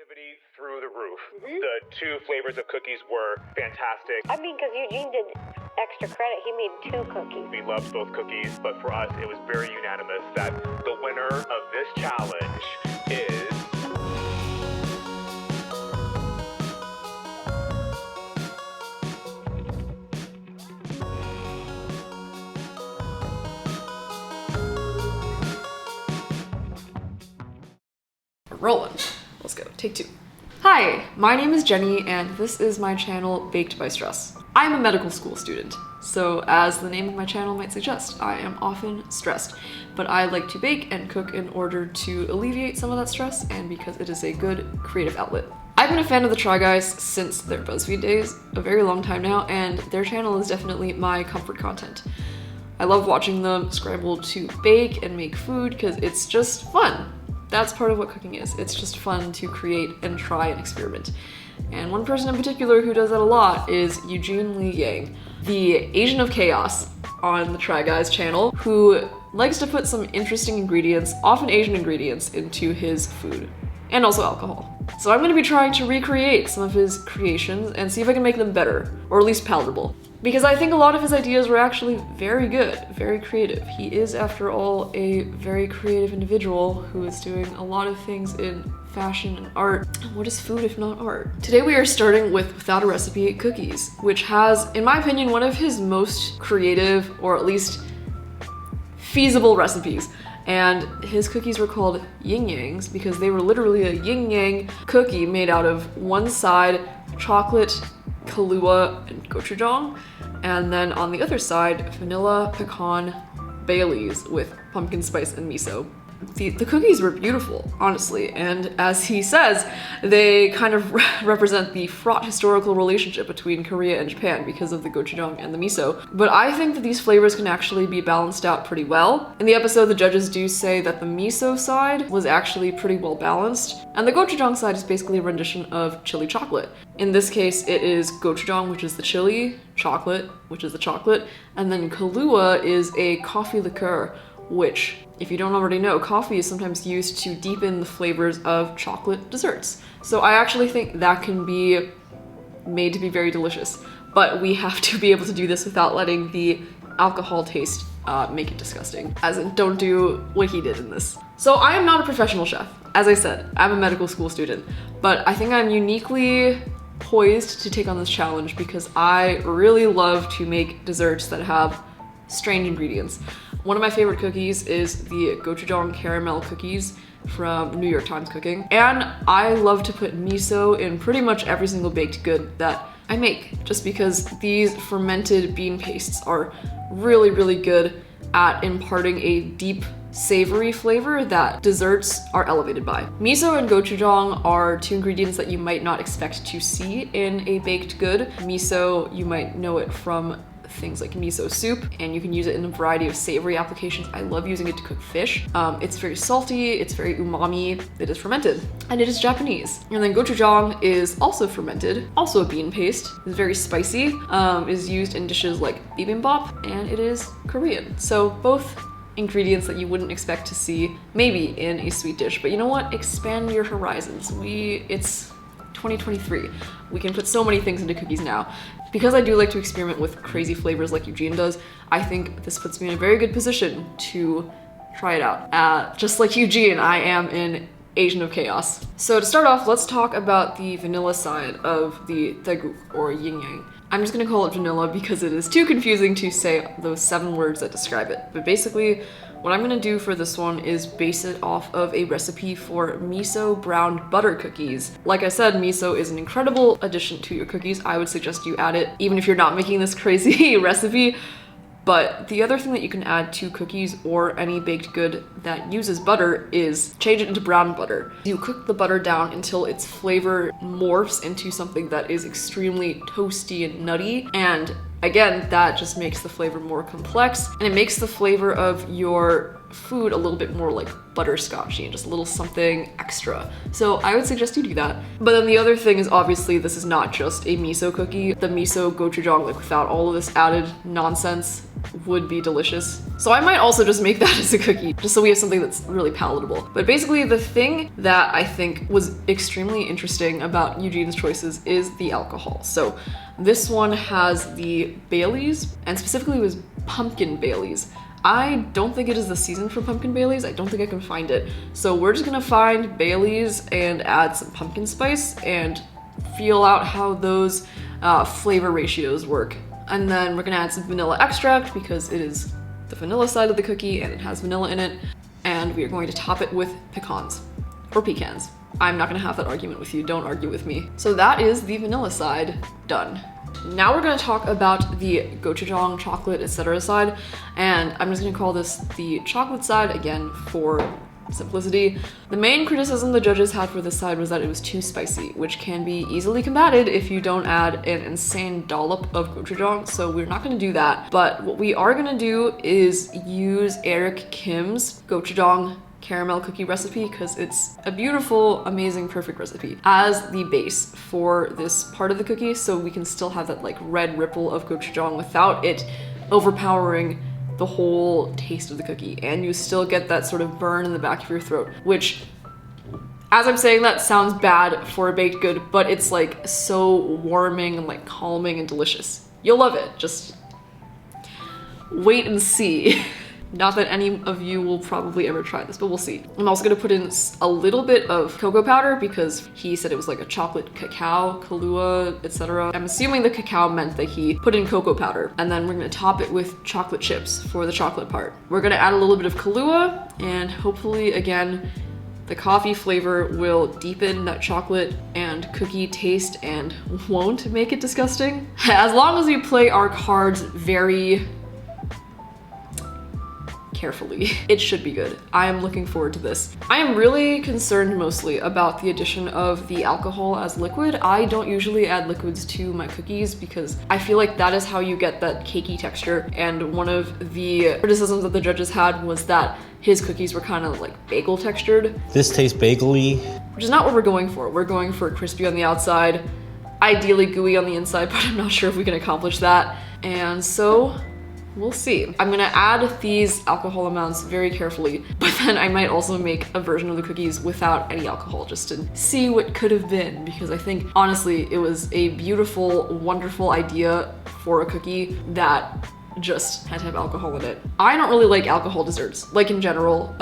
Positivity through the roof. The 2 flavors of cookies were fantastic. I mean, because Eugene did extra credit. He made 2 cookies. We loved both cookies, but for us, it was very unanimous that the winner of this challenge is... Rolling. Let's go. Take 2. Hi, my name is Jenny, and this is my channel, Baked by Stress. I'm a medical school student, so as the name of my channel might suggest, I am often stressed. But I like to bake and cook in order to alleviate some of that stress, and because it is a good creative outlet. I've been a fan of the Try Guys since their BuzzFeed days, a very long time now, and their channel is definitely my comfort content. I love watching them scramble to bake and make food because it's just fun. That's part of what cooking is. It's just fun to create and try and experiment. And one person in particular who does that a lot is Eugene Yang, the Asian of Chaos on the Try Guys channel, who likes to put some interesting ingredients, often Asian ingredients, into his food. And also alcohol. So I'm gonna be trying to recreate some of his creations and see if I can make them better, or at least palatable. Because I think a lot of his ideas were actually very good, very creative. He is, after all, a very creative individual who is doing a lot of things in fashion and art. What is food if not art? Today we are starting with Without a Recipe cookies, which has, in my opinion, one of his most creative, or at least feasible recipes. And his cookies were called Yin Yangs because they were literally a yin yang cookie made out of one side chocolate, Kahlua, and Gochujang, and then on the other side, Vanilla-Pecan-Baileys with pumpkin spice and miso. The cookies were beautiful, honestly, and as he says, they kind of represent the fraught historical relationship between Korea and Japan because of the gochujang and the miso. But I think that these flavors can actually be balanced out pretty well. In the episode, the judges do say that the miso side was actually pretty well balanced, and the gochujang side is basically a rendition of chili chocolate. In this case, it is gochujang, which is the chili, chocolate, which is the chocolate, and then Kahlua is a coffee liqueur, which, if you don't already know, coffee is sometimes used to deepen the flavors of chocolate desserts. So I actually think that can be made to be very delicious, but we have to be able to do this without letting the alcohol taste make it disgusting. As in, don't do what he did in this. So I am not a professional chef. As I said, I'm a medical school student, but I think I'm uniquely poised to take on this challenge because I really love to make desserts that have strange ingredients. One of my favorite cookies is the gochujang caramel cookies from New York Times Cooking. And I love to put miso in pretty much every single baked good that I make, just because these fermented bean pastes are really, really good at imparting a deep, savory flavor that desserts are elevated by. Miso and gochujang are 2 ingredients that you might not expect to see in a baked good. Miso, you might know it from things like miso soup, and you can use it in a variety of savory applications. I love using it to cook fish. It's very salty, it's very umami, it is fermented, and it is Japanese. And then gochujang is also fermented, also a bean paste. It's very spicy, is used in dishes like bibimbap, and it is Korean. So both ingredients that you wouldn't expect to see maybe in a sweet dish, but you know what? Expand your horizons. It's 2023. We can put so many things into cookies now. Because I do like to experiment with crazy flavors like Eugene does, I think this puts me in a very good position to try it out. Just like Eugene, I am an Asian of chaos. So to start off, let's talk about the vanilla side of the daegu, or yin yang. I'm just gonna call it vanilla because it is too confusing to say those 7 words that describe it. But basically, what I'm gonna do for this one is base it off of a recipe for miso browned butter cookies. Like I said, miso is an incredible addition to your cookies. I would suggest you add it even if you're not making this crazy recipe. But the other thing that you can add to cookies or any baked good that uses butter is change it into brown butter. You cook the butter down until its flavor morphs into something that is extremely toasty and nutty, and again, that just makes the flavor more complex, and it makes the flavor of your food a little bit more like butterscotchy and just a little something extra. So I would suggest you do that. But then the other thing is, obviously this is not just a miso cookie. The miso gochujang, like without all of this added nonsense, would be delicious. So I might also just make that as a cookie, just so we have something that's really palatable. But basically the thing that I think was extremely interesting about Eugene's choices is the alcohol. So this one has the Baileys, and specifically was pumpkin Baileys. I don't think it is the season for pumpkin Baileys. I don't think I can find it. So we're just gonna find Baileys and add some pumpkin spice and feel out how those flavor ratios work. And then we're gonna add some vanilla extract because it is the vanilla side of the cookie and it has vanilla in it. And we are going to top it with pecans or pecans. I'm not gonna have that argument with you, don't argue with me. So that is the vanilla side done. Now we're gonna talk about the gochujang, chocolate, etc. side, and I'm just gonna call this the chocolate side again for simplicity. The main criticism the judges had for this side was that it was too spicy, which can be easily combated if you don't add an insane dollop of gochujang, so we're not gonna do that. But what we are gonna do is use Eric Kim's gochujang caramel cookie recipe because it's a beautiful, amazing, perfect recipe as the base for this part of the cookie, so we can still have that like red ripple of gochujang without it overpowering the whole taste of the cookie, and you still get that sort of burn in the back of your throat, which, as I'm saying that, sounds bad for a baked good, but it's like so warming and like calming and delicious. You'll love it, just wait and see. Not that any of you will probably ever try this, but we'll see. I'm also gonna put in a little bit of cocoa powder because he said it was like a chocolate cacao, Kahlua, etc. I'm assuming the cacao meant that he put in cocoa powder. And then we're gonna top it with chocolate chips for the chocolate part. We're gonna add a little bit of Kahlua, and hopefully, again, the coffee flavor will deepen that chocolate and cookie taste and won't make it disgusting. As long as we play our cards very carefully, it should be good. I am looking forward to this. I am really concerned mostly about the addition of the alcohol as liquid. I don't usually add liquids to my cookies because I feel like that is how you get that cakey texture, and one of the criticisms that the judges had was that his cookies were kind of like bagel textured. This tastes bagel-y. Which is not what we're going for. We're going for crispy on the outside, ideally gooey on the inside, but I'm not sure if we can accomplish that. And so we'll see. I'm gonna add these alcohol amounts very carefully, but then I might also make a version of the cookies without any alcohol just to see what could have been, because I think honestly it was a beautiful, wonderful idea for a cookie that just had to have alcohol in it. I don't really like alcohol desserts, like in general.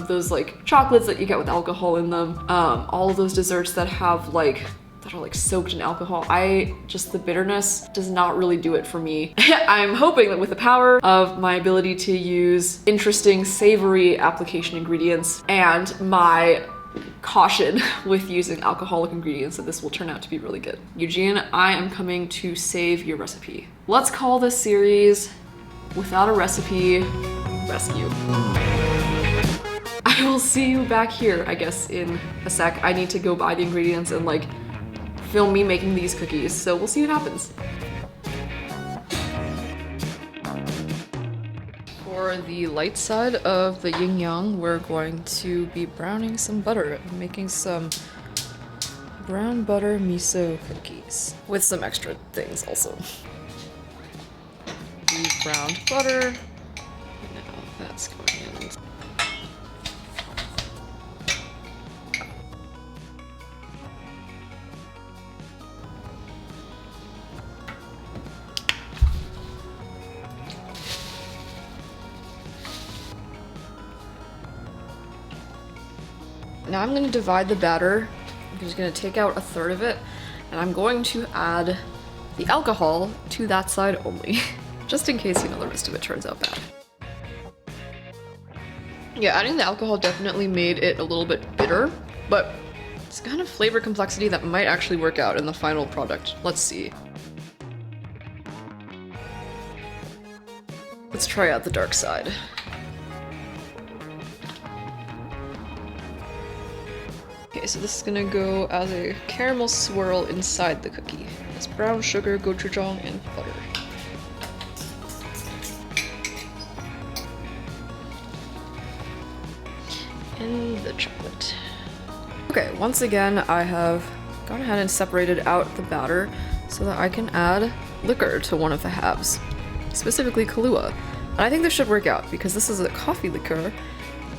Those like chocolates that you get with alcohol in them, all of those desserts that have like that are like soaked in alcohol. The bitterness does not really do it for me. I'm hoping that with the power of my ability to use interesting savory application ingredients and my caution with using alcoholic ingredients, that this will turn out to be really good. Eugene, I am coming to save your recipe. Let's call this series Without a Recipe, Rescue. I will see you back here, I guess, in a sec. I need to go buy the ingredients and like film me making these cookies, so we'll see what happens. For the light side of the yin yang, we're going to be browning some butter. I'm making some brown butter miso cookies with some extra things also. The browned butter, now that's going in. Now I'm going to divide the batter. I'm just going to take out a third of it, and I'm going to add the alcohol to that side only, just in case, you know, the rest of it turns out bad. Yeah, adding the alcohol definitely made it a little bit bitter, but it's kind of flavor complexity that might actually work out in the final product. Let's see. Let's try out the dark side. Okay, so this is gonna go as a caramel swirl inside the cookie. It's brown sugar, gochujang, and butter. And the chocolate. Okay, once again, I have gone ahead and separated out the batter so that I can add liquor to one of the halves. specifically Kahlua. And I think this should work out because this is a coffee liqueur,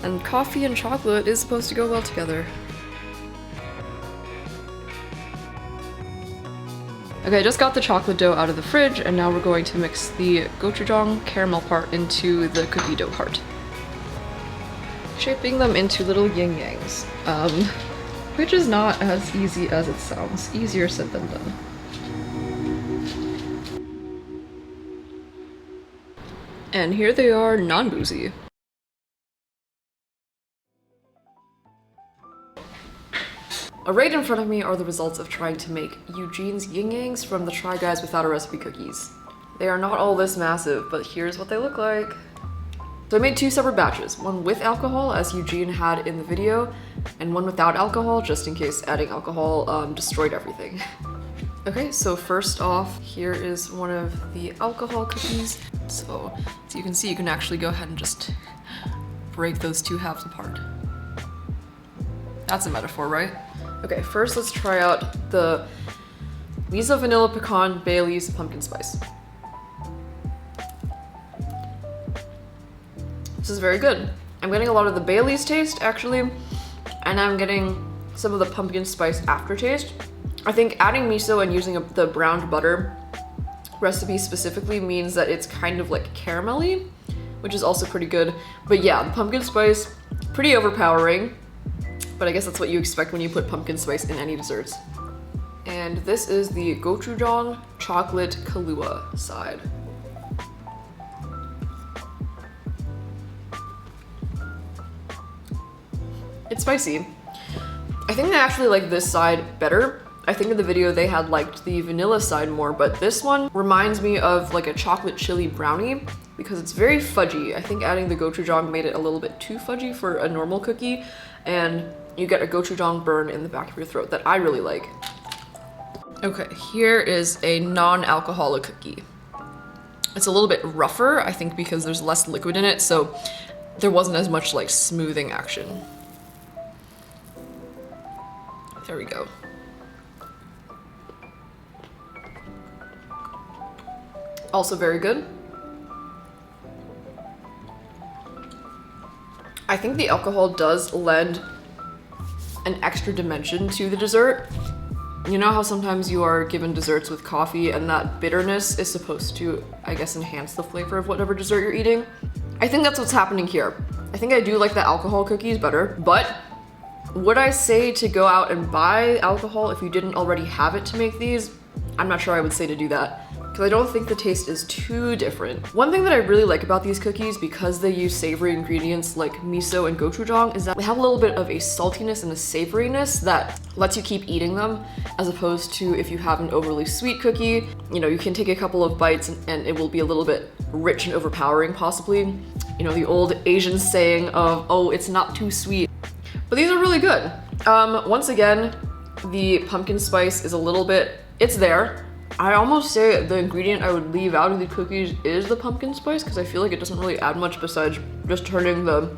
and coffee and chocolate is supposed to go well together. Okay, I just got the chocolate dough out of the fridge, and now we're going to mix the gochujang caramel part into the cookie dough part. Shaping them into little yin yangs, which is not as easy as it sounds. Easier said than done. And here they are, non-boozy. Right in front of me are the results of trying to make Eugene's Ying Yangs from the Try Guys Without a Recipe cookies. They are not all this massive, but here's what they look like. So I made 2 separate batches, one with alcohol, as Eugene had in the video, and one without alcohol, just in case adding alcohol destroyed everything. Okay, so first off, here is one of the alcohol cookies. So you can see, you can actually go ahead and just break those 2 halves apart. That's a metaphor, right? Okay, first let's try out the Vanilla-Miso-Pecan-Baileys-Pumpkin spice. This is very good. I'm getting a lot of the Bailey's taste, actually, and I'm getting some of the pumpkin spice aftertaste. I think adding miso and using the browned butter recipe specifically means that it's kind of like caramelly, which is also pretty good. But yeah, the pumpkin spice, pretty overpowering, but I guess that's what you expect when you put pumpkin spice in any desserts. And this is the Gochujang chocolate Kahlua side. It's spicy. I think I actually like this side better. I think in the video they had liked the vanilla side more, but this one reminds me of like a chocolate chili brownie because it's very fudgy. I think adding the gochujang made it a little bit too fudgy for a normal cookie, and you get a gochujang burn in the back of your throat that I really like. Okay, here is a non-alcoholic cookie. It's a little bit rougher, I think because there's less liquid in it, so there wasn't as much like smoothing action. There we go. Also very good. I think the alcohol does lend an extra dimension to the dessert. You know how sometimes you are given desserts with coffee and that bitterness is supposed to, I guess, enhance the flavor of whatever dessert you're eating? I think that's what's happening here. I think I do like the alcohol cookies better, but would I say to go out and buy alcohol if you didn't already have it to make these? I'm not sure I would say to do that, because I don't think the taste is too different. One thing that I really like about these cookies, because they use savory ingredients like miso and gochujang, is that they have a little bit of a saltiness and a savoriness that lets you keep eating them, as opposed to if you have an overly sweet cookie, you know, you can take a couple of bites and it will be a little bit rich and overpowering possibly. You know, the old Asian saying of, oh, it's not too sweet. But these are really good. Once again, the pumpkin spice is a little bit, it's there. I almost say the ingredient I would leave out of the cookies is the pumpkin spice because I feel like it doesn't really add much besides just turning the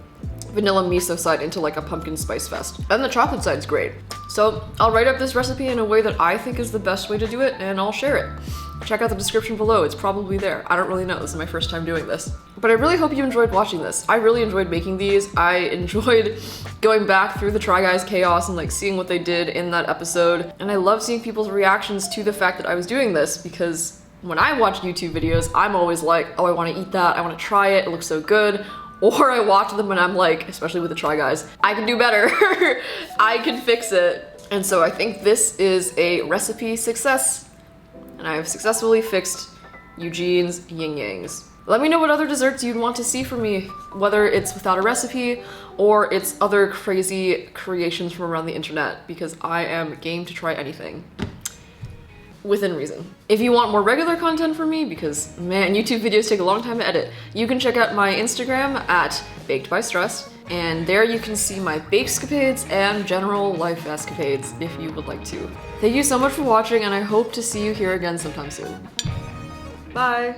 vanilla miso side into like a pumpkin spice fest. And the chocolate side's great. So I'll write up this recipe in a way that I think is the best way to do it, and I'll share it. Check out the description below, it's probably there. I don't really know, this is my first time doing this. But I really hope you enjoyed watching this. I really enjoyed making these. I enjoyed going back through the Try Guys chaos and like seeing what they did in that episode. And I love seeing people's reactions to the fact that I was doing this, because when I watch YouTube videos, I'm always like, oh, I wanna eat that, I wanna try it, it looks so good. Or I watch them and I'm like, especially with the Try Guys, I can do better, I can fix it. And so I think this is a recipe success. And I have successfully fixed Eugene's Ying Yangs. Let me know what other desserts you'd want to see from me, whether it's without a recipe or it's other crazy creations from around the internet, because I am game to try anything. Within reason. If you want more regular content from me, because man, YouTube videos take a long time to edit, you can check out my Instagram at bakedbystress, and there you can see my bakescapades and general life escapades if you would like to. Thank you so much for watching, and I hope to see you here again sometime soon. Bye!